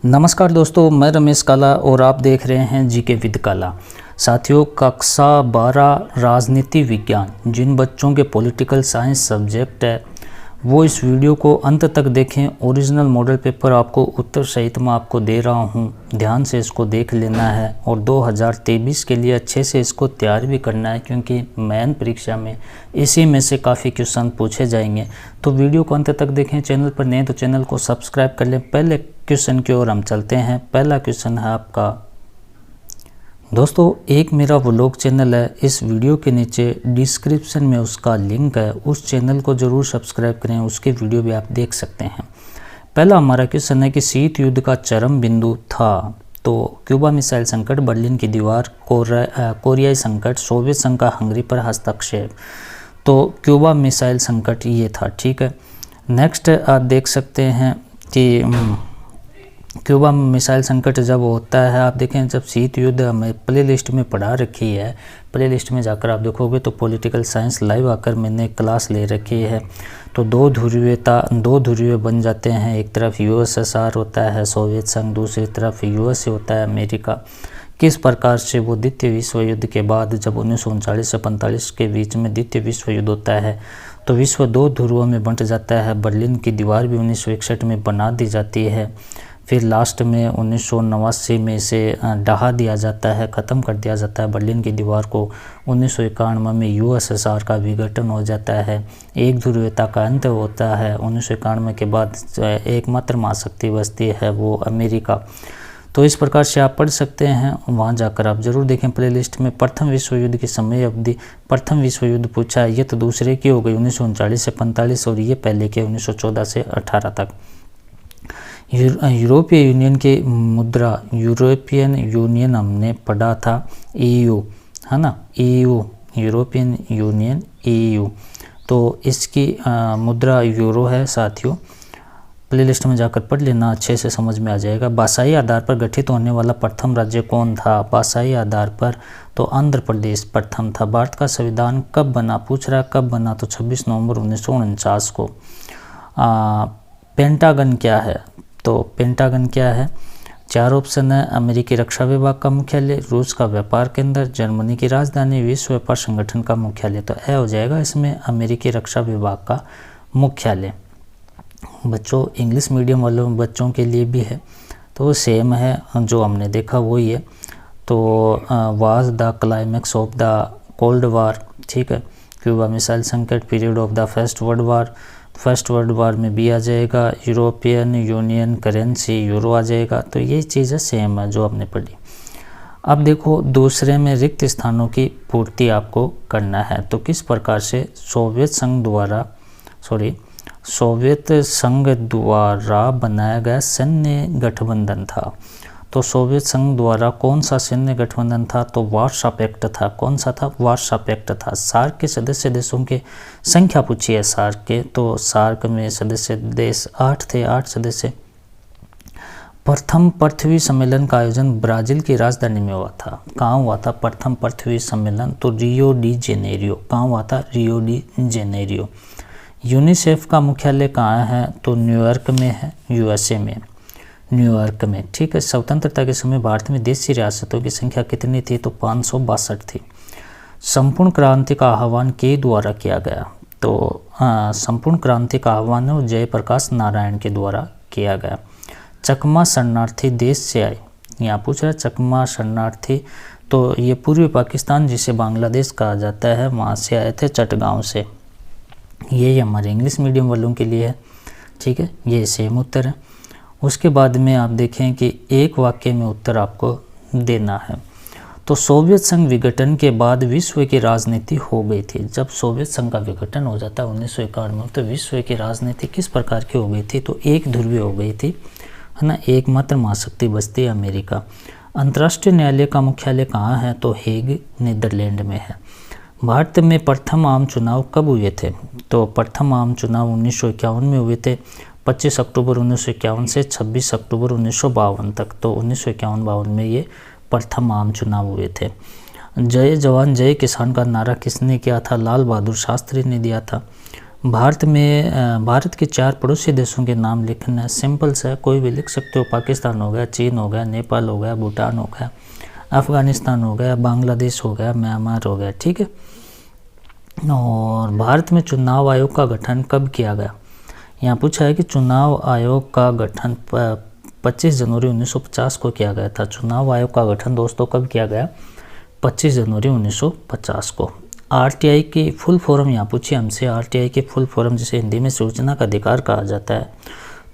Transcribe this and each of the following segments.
नमस्कार दोस्तों, मैं रमेश काला और आप देख रहे हैं जीके विद काला। साथियों, कक्षा 12 राजनीति विज्ञान जिन बच्चों के पॉलिटिकल साइंस सब्जेक्ट है वो इस वीडियो को अंत तक देखें। ओरिजिनल मॉडल पेपर आपको उत्तर सहित मैं आपको दे रहा हूं, ध्यान से इसको देख लेना है और 2023 के लिए अच्छे से इसको तैयार भी करना है, क्योंकि मेन परीक्षा में इसी में से काफ़ी क्वेश्चन पूछे जाएंगे। तो वीडियो को अंत तक देखें। चैनल पर नए तो चैनल को सब्सक्राइब कर लें। पहले क्वेश्चन की ओर हम चलते हैं। पहला क्वेश्चन है आपका दोस्तों, एक मेरा व्लॉग चैनल है, इस वीडियो के नीचे डिस्क्रिप्शन में उसका लिंक है, उस चैनल को ज़रूर सब्सक्राइब करें, उसके वीडियो भी आप देख सकते हैं। पहला हमारा क्वेश्चन है कि शीत युद्ध का चरम बिंदु था। तो क्यूबा मिसाइल संकट, बर्लिन की दीवार, कोरियाई संकट, सोवियत संघ का हंगरी पर हस्तक्षेप। तो क्यूबा मिसाइल संकट ये था, ठीक है। नेक्स्ट आप देख सकते हैं कि क्यूबा मिसाइल संकट जब होता है, आप देखें जब शीत युद्ध हमें प्ले लिस्ट में पढ़ा रखी है, प्ले लिस्ट में जाकर आप देखोगे तो पॉलिटिकल साइंस लाइव आकर मैंने क्लास ले रखी है। तो दो ध्रुवीय बन जाते हैं, एक तरफ यूएसएसआर होता है सोवियत संघ, दूसरी तरफ यूएसए होता है अमेरिका। किस प्रकार से वो द्वितीय विश्व युद्ध के बाद जब 1939 से 45 के बीच में द्वितीय विश्व युद्ध होता है तो विश्व दो ध्रुवों में बंट जाता है। बर्लिन की दीवार भी 1961 में बना दी जाती है, फिर लास्ट में 1989 में इसे ढहा दिया जाता है, ख़त्म कर दिया जाता है बर्लिन की दीवार को। 1991 में यूएसएसआर का विघटन हो जाता है, एक ध्रुवीयता का अंत होता है। 1991 के बाद एकमात्र महाशक्ति बचती है वो अमेरिका। तो इस प्रकार से आप पढ़ सकते हैं, वहाँ जाकर आप ज़रूर देखें प्लेलिस्ट में। प्रथम विश्व युद्ध की समय अवधि, प्रथम विश्व युद्ध पूछा है, ये तो दूसरे की हो गई 1939 से 45 और ये पहले के 1914 से 18 तक। यूरोपीय यूनियन की मुद्रा, यूरोपियन यूनियन हमने पढ़ा था ईयू, है ना, ईयू, यूरोपियन यूनियन ईयू। तो इसकी मुद्रा यूरो है साथियों। प्लेलिस्ट में जाकर पढ़ लेना, अच्छे से समझ में आ जाएगा। भाषाई आधार पर गठित होने वाला प्रथम राज्य कौन था? भाषाई आधार पर तो आंध्र प्रदेश प्रथम था। भारत का संविधान कब बना? पूछ रहा है कब बना, तो 26 नवंबर 1949 को। पेंटागन क्या है? तो पेंटागन क्या है? 4 ऑप्शन है। अमेरिकी रक्षा विभाग का मुख्यालय, रूस का व्यापार केंद्र, जर्मनी की राजधानी, विश्व व्यापार संगठन का मुख्यालय। तो ए हो जाएगा इसमें अमेरिकी रक्षा विभाग का मुख्यालय। बच्चों, इंग्लिश मीडियम वालों बच्चों के लिए भी है, तो सेम है, जो हमने देखा वही है। तो was the climax of the cold war, ठीक है। क्यूबा मिसाइल संकट, period of the first world war, first world war में भी आ जाएगा। यूरोपियन यूनियन करेंसी यूरो आ जाएगा। तो ये चीज़ें सेम है जो आपने पढ़ी। अब देखो दूसरे में रिक्त स्थानों की पूर्ति आपको करना है। तो किस प्रकार से सोवियत संघ द्वारा बनाया गया सैन्य गठबंधन था। तो सोवियत संघ द्वारा कौन सा सैन्य गठबंधन था? तो वार्सा पैक्ट था। कौन सा था? वार्सा पैक्ट था। सार्क के सदस्य देशों की संख्या पूछी है सार्क के, तो सार्क में सदस्य देश 8 थे, 8 सदस्य। प्रथम पृथ्वी सम्मेलन का आयोजन ब्राजील की राजधानी में हुआ था। कहाँ हुआ था प्रथम पृथ्वी सम्मेलन? तो रियो डी जेनेरियो। कहाँ हुआ था? Rio de Janeiro. यूनिसेफ का मुख्यालय कहाँ है? तो न्यूयॉर्क में है, यूएसए में, न्यूयॉर्क में, ठीक है। स्वतंत्रता के समय भारत में देशी रियासतों की संख्या कितनी थी? तो 562 थी। संपूर्ण क्रांति का आह्वान के द्वारा किया गया? तो संपूर्ण क्रांति का आह्वान जयप्रकाश नारायण के द्वारा किया गया। चकमा शरणार्थी देश से आए, यहाँ पूछ रहा है चकमा शरणार्थी, तो ये पूर्वी पाकिस्तान जिसे बांग्लादेश कहा जाता है वहाँ से आए थे, चटगांव से। ये हमारे इंग्लिश मीडियम वालों के लिए है, ठीक है, ये सेम उत्तर है। उसके बाद में आप देखें कि एक वाक्य में उत्तर आपको देना है। तो सोवियत संघ विघटन के बाद विश्व की राजनीति हो गई थी। जब सोवियत संघ का विघटन हो जाता है 1951 में, तो विश्व की राजनीति किस प्रकार की हो गई थी? तो एक ध्रुवीय हो गई थी, है ना, एकमात्र महाशक्ति बचती है अमेरिका। अंतर्राष्ट्रीय न्यायालय का मुख्यालय कहाँ है? तो हेग, नीदरलैंड में है। भारत में प्रथम आम चुनाव कब हुए थे? तो प्रथम आम चुनाव 1951 में हुए थे, 25 अक्टूबर 1951 से 26 अक्टूबर 1952 तक। तो 1951-52 में ये प्रथम आम चुनाव हुए थे। जय जवान जय किसान का नारा किसने किया था? लाल बहादुर शास्त्री ने दिया था। भारत के 4 पड़ोसी देशों के नाम लिखना है। सिंपल सा है, कोई भी लिख सकते हो। पाकिस्तान हो गया, चीन हो गया, नेपाल हो गया, भूटान हो गया, अफ़गानिस्तान हो गया, बांग्लादेश हो गया, म्यांमार हो गया, ठीक है। और भारत में चुनाव आयोग का गठन कब किया गया? यहाँ पूछा है कि चुनाव आयोग का गठन 25 जनवरी 1950 को किया गया था। चुनाव आयोग का गठन दोस्तों कब किया गया? 25 जनवरी 1950 को। आरटीआई की फुल फॉर्म यहाँ पूछिए हमसे। आरटीआई की फुल फॉर्म जिसे हिंदी में सूचना का अधिकार कहा जाता है,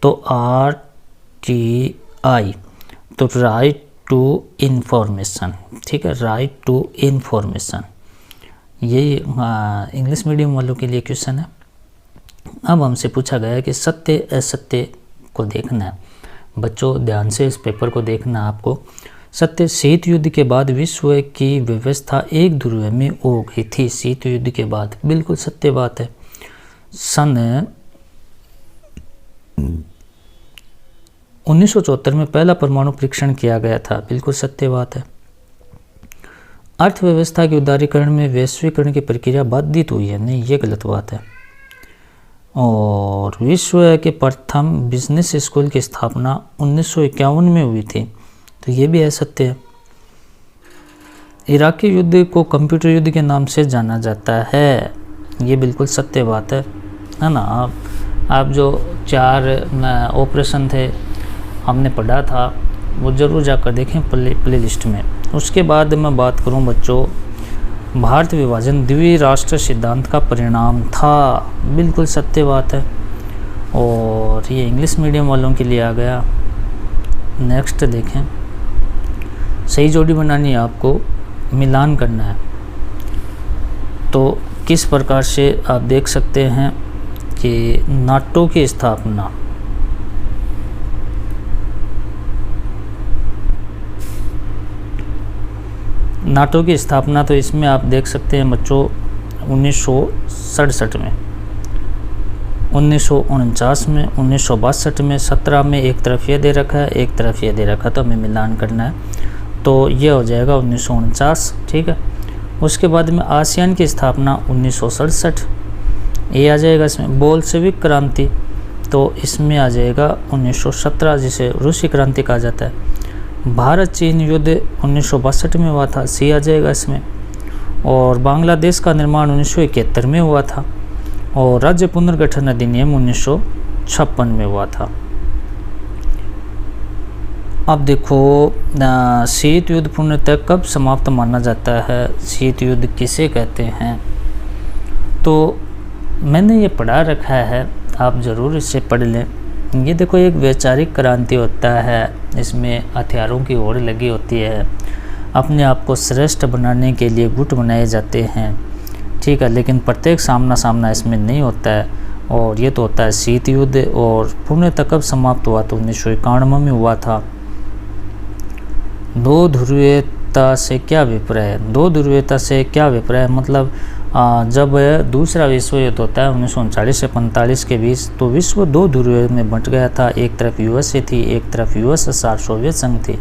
तो आरटीआई तो राइट टू इन्फॉर्मेशन, ठीक है, राइट टू इन्फॉर्मेशन। ये इंग्लिश मीडियम वालों के लिए क्वेश्चन है। अब हमसे पूछा गया है कि सत्य असत्य को देखना है। बच्चों ध्यान से इस पेपर को देखना है आपको। सत्य, शीत युद्ध के बाद विश्व की व्यवस्था एक ध्रुव में हो गई थी। शीत युद्ध के बाद, बिल्कुल सत्य बात है। सन 1974 में पहला परमाणु परीक्षण किया गया था, बिल्कुल सत्य बात है। अर्थव्यवस्था के उदारीकरण में वैश्वीकरण की प्रक्रिया बाधित हुई है, नहीं, ये गलत बात है। और विश्व के प्रथम बिजनेस स्कूल की स्थापना 1951 में हुई थी, तो ये भी है सत्य है। इराकी युद्ध को कंप्यूटर युद्ध के नाम से जाना जाता है, ये बिल्कुल सत्य बात है ना। आप जो 4 ऑपरेशन थे हमने पढ़ा था, वो ज़रूर जाकर देखें प्ले लिस्ट में। उसके बाद मैं बात करूं बच्चों, भारत विभाजन द्विराष्ट्र सिद्धांत का परिणाम था, बिल्कुल सत्य बात है। और ये इंग्लिश मीडियम वालों के लिए आ गया। नेक्स्ट देखें, सही जोड़ी बनानी है आपको, मिलान करना है। तो किस प्रकार से आप देख सकते हैं कि नाटो की स्थापना, नाटो की स्थापना तो इसमें आप देख सकते हैं बच्चों 1967 में, 1949 में, 1962 में, 17 में एक तरफ ये दे रखा है, एक तरफ ये दे रखा, तो हमें मिलान करना है। तो ये हो जाएगा 1949, ठीक है। उसके बाद में आसियान की स्थापना 1967, ये आ जाएगा इसमें। बोल्शेविक क्रांति तो इसमें आ जाएगा 1917, जिसे रूसी क्रांति कहा जाता है। भारत चीन युद्ध 1962 में हुआ था, सी आ जाएगा इसमें। और बांग्लादेश का निर्माण 1971 में हुआ था। और राज्य पुनर्गठन अधिनियम 1956 में हुआ था। अब देखो, शीत युद्ध पूर्णतः कब समाप्त माना जाता है? शीत युद्ध किसे कहते हैं? तो मैंने ये पढ़ा रखा है, आप ज़रूर इसे पढ़ लें। ये देखो, एक वैचारिक क्रांति होता है, इसमें हथियारों की होड़ लगी होती है, अपने आप को श्रेष्ठ बनाने के लिए गुट बनाए जाते हैं, ठीक है। लेकिन प्रत्येक सामना इसमें नहीं होता है। और ये तो होता है शीत युद्ध। और पूर्णतः कब समाप्त हुआ? तो 1991 में हुआ था। दो ध्रुवीयता से क्या अभिप्राय है? दो ध्रुवीयता से क्या अभिप्राय है? मतलब जब दूसरा विश्व युद्ध होता है 1939 से 45 के बीच, तो विश्व 2 ध्रुवीय में बंट गया था। एक तरफ यूएसए थी, एक तरफ यूएसएसआर सोवियत संघ थी।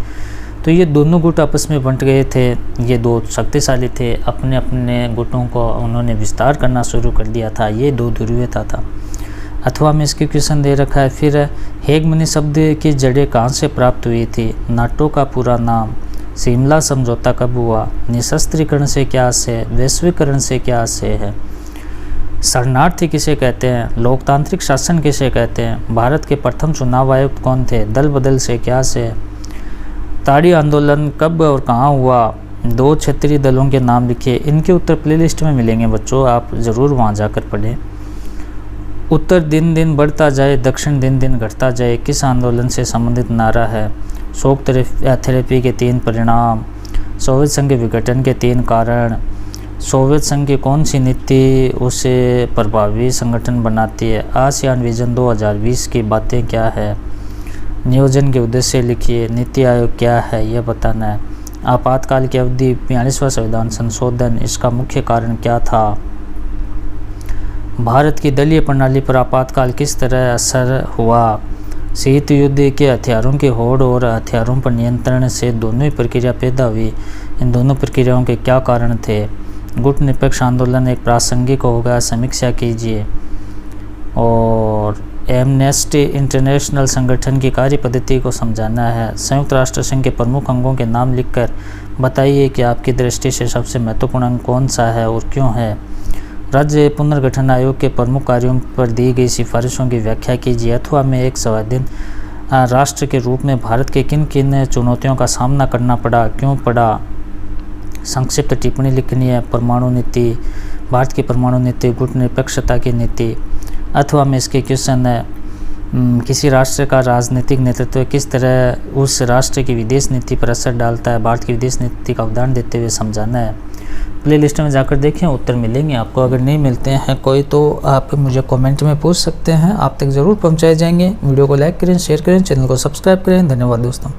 तो ये दोनों गुट आपस में बंट गए थे। ये 2 शक्तिशाली थे, अपने अपने गुटों को उन्होंने विस्तार करना शुरू कर दिया था। ये 2 ध्रुवीयता था। अथवा में इसकी क्वेश्चन दे रखा है। फिर हेगमनी शब्द की जड़ें कहाँ से प्राप्त हुई थी? नाटो का पूरा नाम। शिमला समझौता कब हुआ? निशस्त्रीकरण से क्या आशय है? वैश्वीकरण से क्या आशय है? शरणार्थी किसे कहते हैं? लोकतांत्रिक शासन किसे कहते हैं? भारत के प्रथम चुनाव आयुक्त कौन थे? दल बदल से क्या आशय है? ताड़ी आंदोलन कब और कहाँ हुआ? 2 क्षेत्रीय दलों के नाम लिखिए। इनके उत्तर प्लेलिस्ट में मिलेंगे बच्चों, आप ज़रूर वहाँ जाकर पढ़ें। उत्तर दिन दिन बढ़ता जाए, दक्षिण दिन दिन घटता जाए किस आंदोलन से संबंधित नारा है? शोक थेरेपी के 3 परिणाम। सोवियत संघ के विघटन के 3 कारण। सोवियत संघ की कौन सी नीति उसे प्रभावी संगठन बनाती है? आसियान विजन 2020 की बातें क्या है? नियोजन के उद्देश्य लिखिए। नीति आयोग क्या है, यह बताना है। आपातकाल की अवधि 42वां संविधान संशोधन, इसका मुख्य कारण क्या था? भारत की दलीय प्रणाली पर आपातकाल किस तरह असर हुआ? शीत युद्ध के हथियारों की होड़ और हथियारों पर नियंत्रण से दोनों ही प्रक्रिया पैदा हुई। इन दोनों प्रक्रियाओं के क्या कारण थे? गुट निरपेक्ष आंदोलन एक प्रासंगिक होगा, समीक्षा कीजिए। और एमनेस्टी इंटरनेशनल संगठन की कार्य पद्धति को समझाना है। संयुक्त राष्ट्र संघ के प्रमुख अंगों के नाम लिखकर बताइए कि आपकी दृष्टि से सबसे महत्वपूर्ण अंग कौन सा है और क्यों है। राज्य पुनर्गठन आयोग के प्रमुख कार्यों पर दी गई सिफारिशों की व्याख्या कीजिए। अथवा में एक स्वाधीन राष्ट्र के रूप में भारत के किन किन चुनौतियों का सामना करना पड़ा, क्यों पड़ा। संक्षिप्त टिप्पणी लिखनी है। परमाणु नीति, भारत की परमाणु नीति, गुटनिरपेक्षता की नीति। अथवा में इसके क्वेश्चन है, किसी राष्ट्र का राजनीतिक नेतृत्व किस तरह उस राष्ट्र की विदेश नीति पर असर डालता है, भारत की विदेश नीति का उदाहरण देते हुए समझाना है। प्ले लिस्ट में जाकर देखें, उत्तर मिलेंगे आपको। अगर नहीं मिलते हैं कोई तो आप मुझे कमेंट में पूछ सकते हैं, आप तक ज़रूर पहुंचाए जाएंगे। वीडियो को लाइक करें, शेयर करें, चैनल को सब्सक्राइब करें। धन्यवाद दोस्तों।